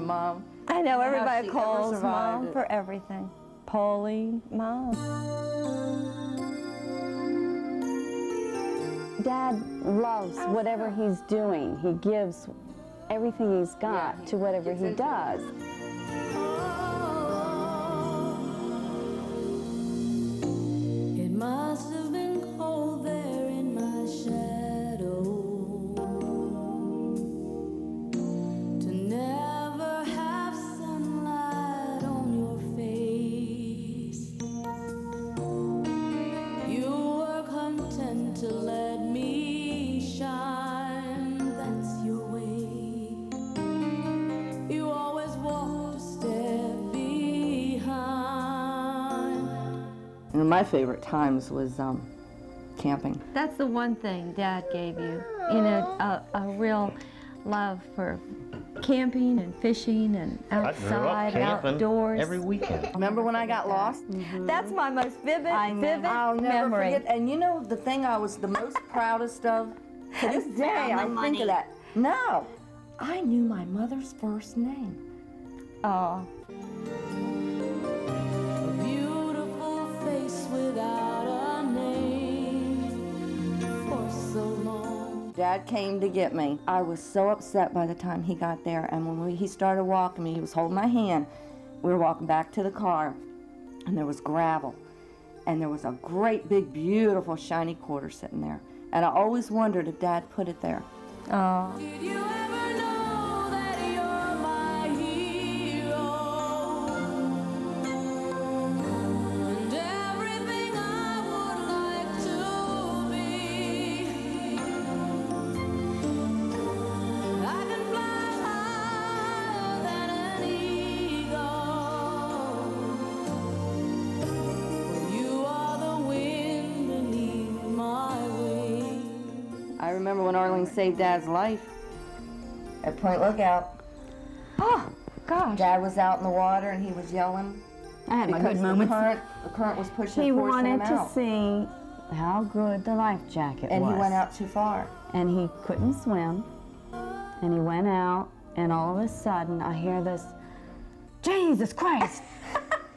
Mom. I know, How everybody she calls ever survived Mom it. for everything. Pauline, Mom. Dad loves whatever he's doing. He gives everything he's got to whatever he does. It must have been cold there in my shadow to never have sunlight on your face. You were content to let me shine, that's your way. You always walked a step behind. One of my favorite times was camping. That's the one thing Dad gave you, you know, a real love for camping and fishing and outside, outdoors. Every weekend. Remember when I got lost? That's my most vivid I'll never memory. forget. And you know the thing I was the most proudest of? To this day, I think of that. No, I knew my mother's first name. Oh. A beautiful face without a name for so long. Dad came to get me. I was so upset by the time he got there, and when he started walking me, he was holding my hand. We were walking back to the car, and there was gravel, and there was a great big beautiful shiny quarter sitting there, and I always wondered if Dad put it there. Oh. Did you ever know that you're my hero? And everything I would like to be. I can fly higher than an eagle. You are the wind beneath my wings. I remember when Arlene saved Dad's life at Point Lookout. Oh, gosh. Dad was out in the water and he was yelling I had my because good moments. the current was pushing He forcing him wanted to out. see how good the life jacket And was. he went out too far. And he couldn't swim. And he went out, and all of a sudden I hear this, Jesus Christ!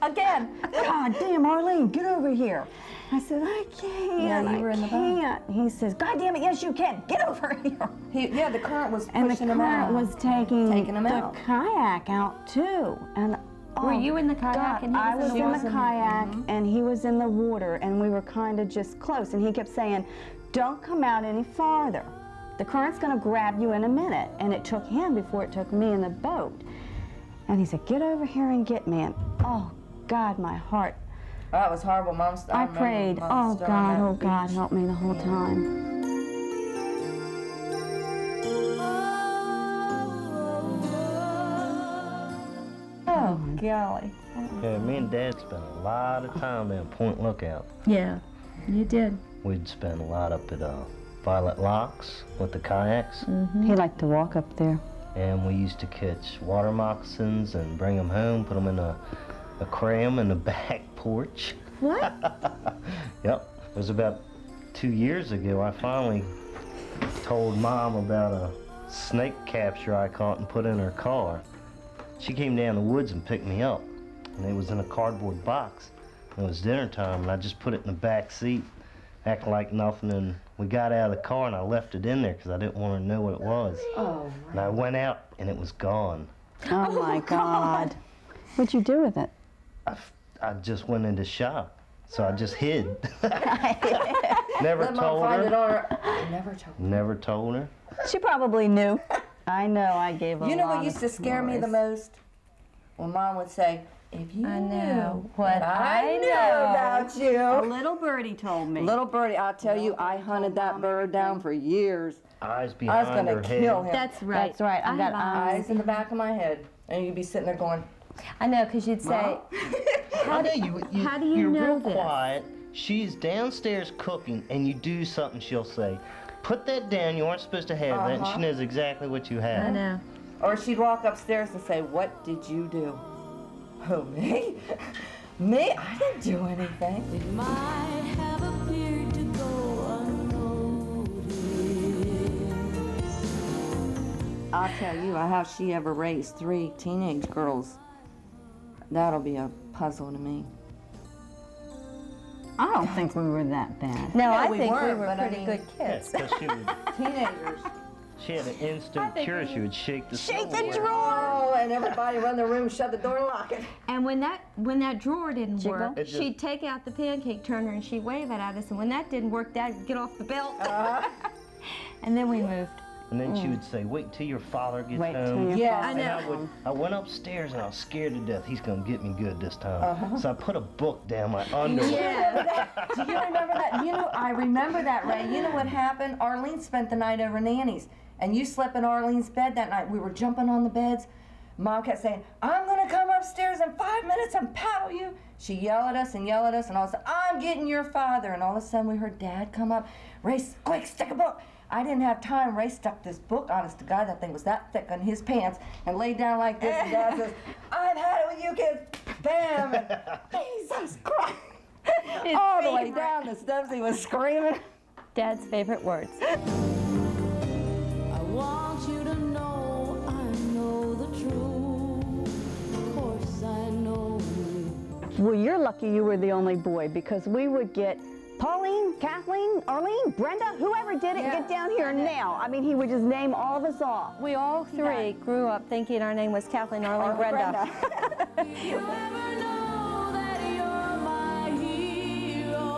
Again. God damn, Arlene, get over here. I said, I can't. Yeah, you were in the boat. I can't. He says, God damn it, yes you can. Get over here. Yeah, the current was And the pushing him out. current was taking him the out. kayak out too. And Were you in the kayak and he I was was in the kayak and he was in the water, and we were kind of just close, and he kept saying, don't come out any farther. The current's going to grab you in a minute. And it took him before it took me in the boat. And he said, get over here and get me. And oh God, my heart. Oh, it was horrible. I prayed, oh God, help me the whole time. Oh, golly. Yeah, me and Dad spent a lot of time down Point Lookout. Yeah, you did. We'd spend a lot up at Violet Locks with the kayaks. He liked to walk up there. And we used to catch water moccasins and bring them home, put them in a aquarium in the back porch. What? Yep. It was about 2 years ago I finally told Mom about a snake capture I caught and put in her car. She came down the woods and picked me up, and it was in a cardboard box. It was dinner time, and I just put it in the back seat, acting like nothing, and we got out of the car, and I left it in there because I didn't want to know what it was. Oh, And I went out, and it was gone. Oh my God. What'd you do with it? I just went into shock, so I just hid. Never Let Mom told find it her. on her. I never told her. Never told her. She probably knew. I know, I gave a You know lot what used of to scare me the stories. most? When Mom would say, if you I know knew what I know about A you. little birdie told me. Little birdie, I'll tell you, I hunted that bird down for years. Eyes I was behind going her to head. kill him. That's right. That's right. I got Eyes in the back of my head. And you'd be sitting there going, I know, because you'd say, How do you you you're know real this? quiet. She's downstairs cooking, and you do something, she'll say, put that down, you aren't supposed to have that, and she knows exactly what you have. I know. or she'd walk upstairs and say, what did you do? Who, me? Me? I didn't do anything. It might have appeared to go unnoticed. I'll tell you how she ever raised 3 teenage girls. That'll be a puzzle to me. I don't think we were that bad. No, I we think we weren't, were but I pretty mean, good kids. Because she would, Teenagers. she had an instant cure. She would shake the Oh, and everybody run the room, shut the door, and lock it. And when that drawer didn't work, It just- she'd take out the pancake turner and she'd wave it at us. And when that didn't work, Dad would get off the belt. And then we moved. And then she would say, "Wait till your father gets Wait till home." your Yeah, father. I And know. I went upstairs and I was scared to death. He's gonna get me good this time. So I put a book down my underwear. Yeah. Do you remember that? You know, I remember that, Ray. You know what happened? Arlene spent the night over Nanny's, and you slept in Arlene's bed that night. We were jumping on the beds. Mom kept saying, "I'm gonna come upstairs in 5 minutes and paddle you." She yelled at us, and all of a sudden, "I'm getting your father." And all of a sudden, we heard Dad come up. "Ray, quick, stick a book." I didn't have time. Ray stuck this book, honest to God, that thing was that thick on his pants, and laid down like this, and Dad says, "I've had it with you kids." Bam! And Jesus Christ! All the way down the steps, he was screaming. Dad's favorite words. I want you to know I know the truth. Of course I know you. Well, you're lucky you were the only boy, because we would get Pauline, Kathleen, Arlene, Brenda, whoever did it, get down here now. I mean, he would just name all of us off. We all 3 grew up thinking our name was Kathleen, Arlene, Brenda. Did you ever know that you're my hero?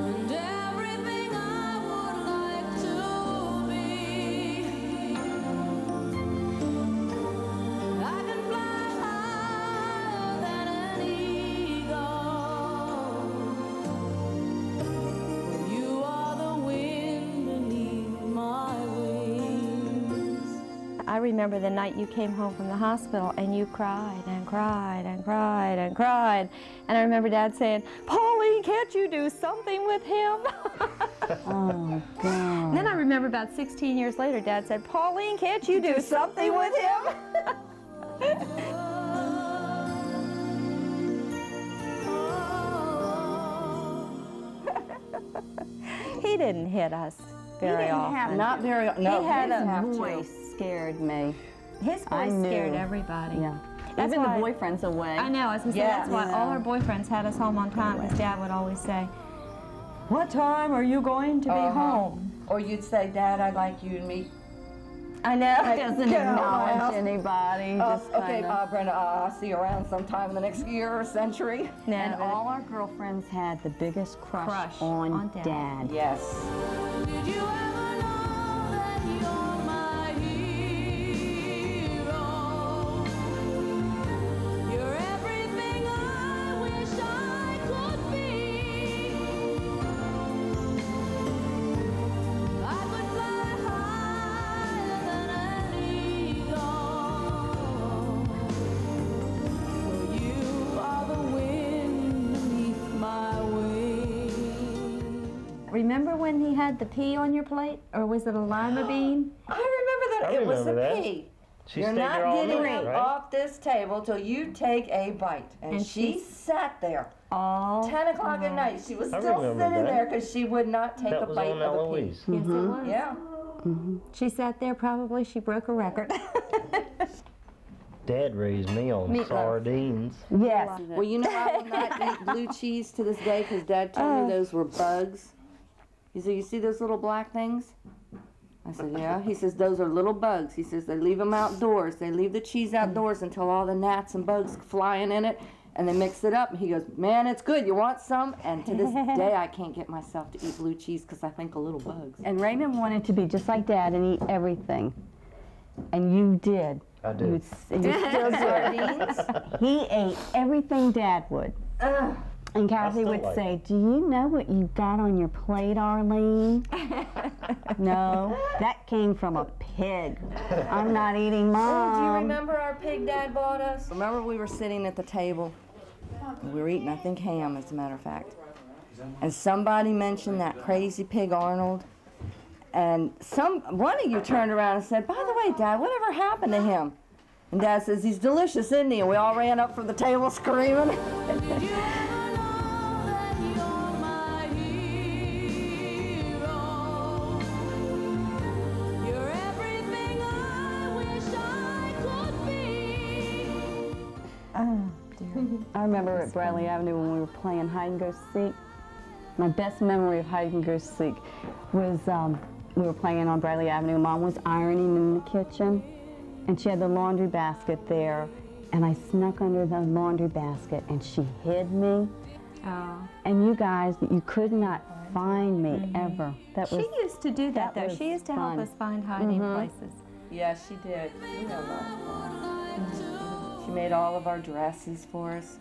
And everything I would like to be. I can fly higher than an eagle. You are the wind beneath my wings. I remember the night you came home from the hospital and you cried and cried and cried and cried. And I remember Dad saying, "Pauline, can't you do something with him?" Oh, God. And then I remember about 16 years later, Dad said, "Pauline, can't you do something with him?" He didn't hit us very often. Not very. No, He had didn't a have to. voice scared me. His I voice scared knew. everybody. Yeah. That's Even why- the boyfriend's away. I know, I was going to say, Yeah. that's why all our boyfriends had us home on time, because Dad would always say, "What time are you going to be home?" Or you'd say, "Dad, I'd like you to meet." I know. He doesn't Get out of my house. acknowledge anybody. Just Okay, kinda. Brenda, I'll see you around sometime in the next year or century. No, And all our girlfriends had the biggest crush on Dad. Dad. Yes. Did you ever know that you're my hero? You're everything I wish I could be. I would fly higher than an eagle. For you are the wind beneath my wings. Remember when he had the pea on your plate? Or was it a lima bean? I remember that. I It was a remember that. pea. She You're stayed not there all getting night, right? off this table till you take a bite. And she she's- sat there. All 10 o'clock at night. She was I still remember sitting that. there because she would not take That a was bite on of a pea. Eloise. Yes, it was. Yeah. She sat there, probably she broke a record. Dad raised me on Meatloaf. sardines. Yes. Well, you know I will not eat blue cheese to this day because Dad told me those were bugs. He said, "You see those little black things?" I said, "Yeah." He says, "Those are little bugs." He says, "They leave them outdoors. They leave the cheese outdoors until all the gnats and bugs flying in it, and they mix it up." And he goes, "Man, it's good. You want some?" And to this day, I can't get myself to eat blue cheese because I think of little bugs. And Raymond wanted to be just like Dad and eat everything. And you did. I do. You still do. Sardines? He ate everything Dad would. And Kathy still would like say, "Do you know what you got on your plate, Arlene?" No, that came from a pig. I'm not eating Mom. Do you remember our pig Dad bought us? Remember we were sitting at the table. We were eating, I think, ham, as a matter of fact. And somebody mentioned that crazy pig Arnold. And one of you turned around and said, "By the way, Dad, whatever happened to him?" And Dad says, "He's delicious, isn't he?" And we all ran up from the table screaming. Did you ever know that you're my hero? dear. I remember at Bradley Avenue when we were playing hide and go seek. My best memory of hide and go seek was we were playing on Bradley Avenue. Mom was ironing in the kitchen, and she had the laundry basket there, and I snuck under the laundry basket, and she hid me. Oh. And you guys, you could not find me ever. She used to do that, though. She used to help us find hiding places. Yeah, she did. We had a lot of fun. She made all of our dresses for us.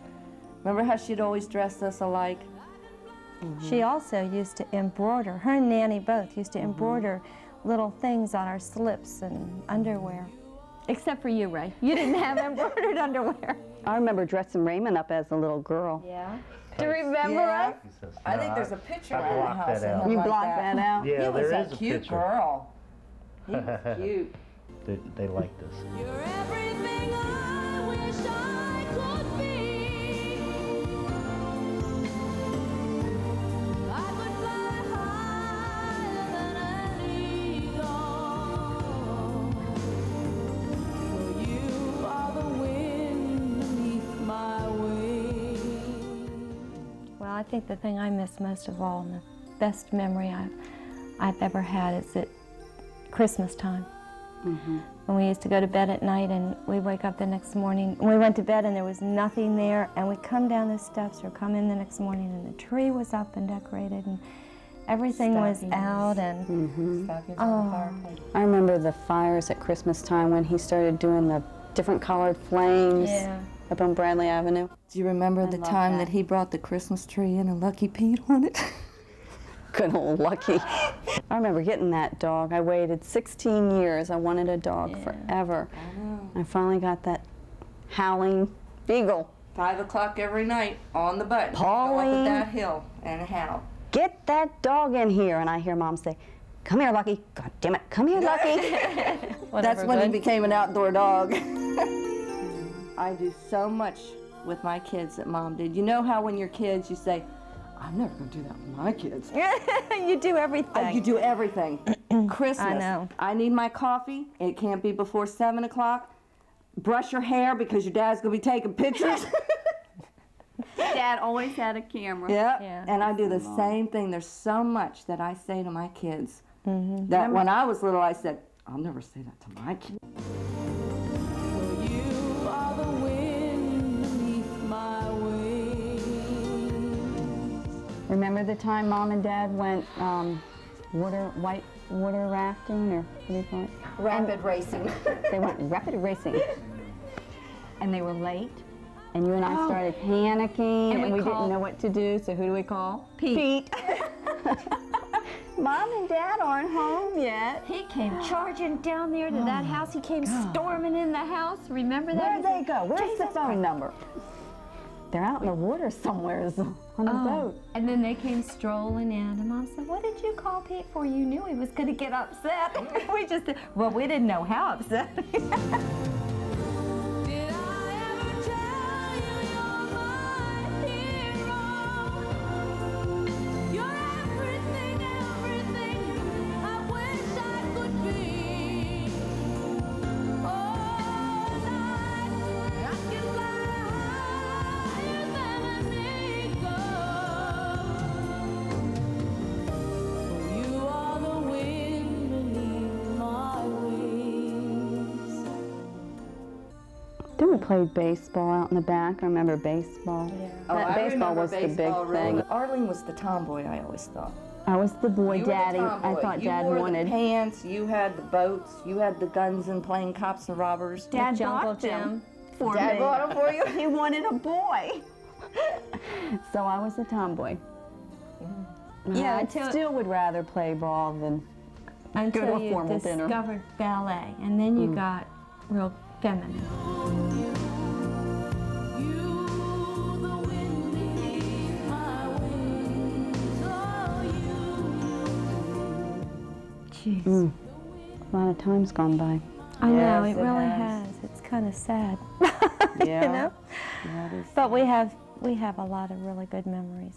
Remember how she'd always dress us alike? She also used to embroider. Her and Nanny both used to embroider little things on our slips and underwear. Except for you, Ray. You didn't have embroidered underwear. I remember dressing Raymond up as a little girl. Yeah. Do you remember us? I think there's a picture I around the blocked house. that out. You like blocked that out? Yeah, he was there a is a cute picture. girl. He was cute. They like this. You're everything I wish I could be. I could fly higher than an eagle. For you are the wind beneath my wings. Well, I think the thing I miss most of all, and the best memory I've ever had, is at Christmas time. When we used to go to bed at night and we'd wake up the next morning. We went to bed and there was nothing there, and we'd come down the steps or come in the next morning and the tree was up and decorated and everything was out and Stockings on the fireplace. I remember the fires at Christmas time when he started doing the different colored flames up on Bradley Avenue. Do you remember the time that he brought the Christmas tree in and Lucky Pete on it? Good old Lucky. I remember getting that dog. I waited 16 years. I wanted a dog forever. I know. I finally got that howling beagle. 5 o'clock every night on the button. Pauline. Go up that hill and howl. Get that dog in here. And I hear Mom say, come here, Lucky. God damn it, come here, Lucky. That's when he became an outdoor dog. I do so much with my kids that Mom did. You know how when you're kids you say, I'm never going to do that with my kids. you do everything. You do everything. Christmas. I know. I need my coffee. It can't be before 7 o'clock. Brush your hair because your dad's going to be taking pictures. Dad always had a camera. Yep. Yeah. And I do the same thing. There's so much that I say to my kids that when I was little I said, I'll never say that to my kids. For you are the wind beneath my wings. Remember the time Mom and Dad went white water rafting, or what do you call it? Rapid racing. They went rapid racing. And they were late. And you and I started panicking, and we didn't know what to do, so who do we call? Pete. Mom and Dad aren't home yet. He came charging down there to that house. He came storming in the house. Remember that? Where'd they go? Where's the phone number? They're out in the water somewhere on a boat. And then they came strolling in, and Mom said, what did you call Pete for? You knew he was going to get upset. We just, well, we didn't know how upset. Did I ever tell you you're my hero? You're everything, everything I wish I could be. Oh, night, I can fly higher than an eagle. You are the wind beneath my wings. Then we played baseball out in the back. I remember baseball. Baseball was the big thing. Arlene was the tomboy, I always thought. I was the boy, You were the Daddy. tomboy. I thought you Dad wore wanted. the pants, you had the boats, you had the guns and playing cops and robbers. Dad Jungle bought them Gym. for Dad me. bought them for you? He wanted a boy. So I was the tomboy. Yeah, I until- still would rather play ball than Until go to a you formal dinner. discovered ballet, and then you got real feminine. You, the wind beneath my wings. Oh, you. Jeez. A lot of time's gone by. I know, Yes, it it really has. has. It's kind of sad. Yeah. You know? Yeah, it is. But we have a lot of really good memories.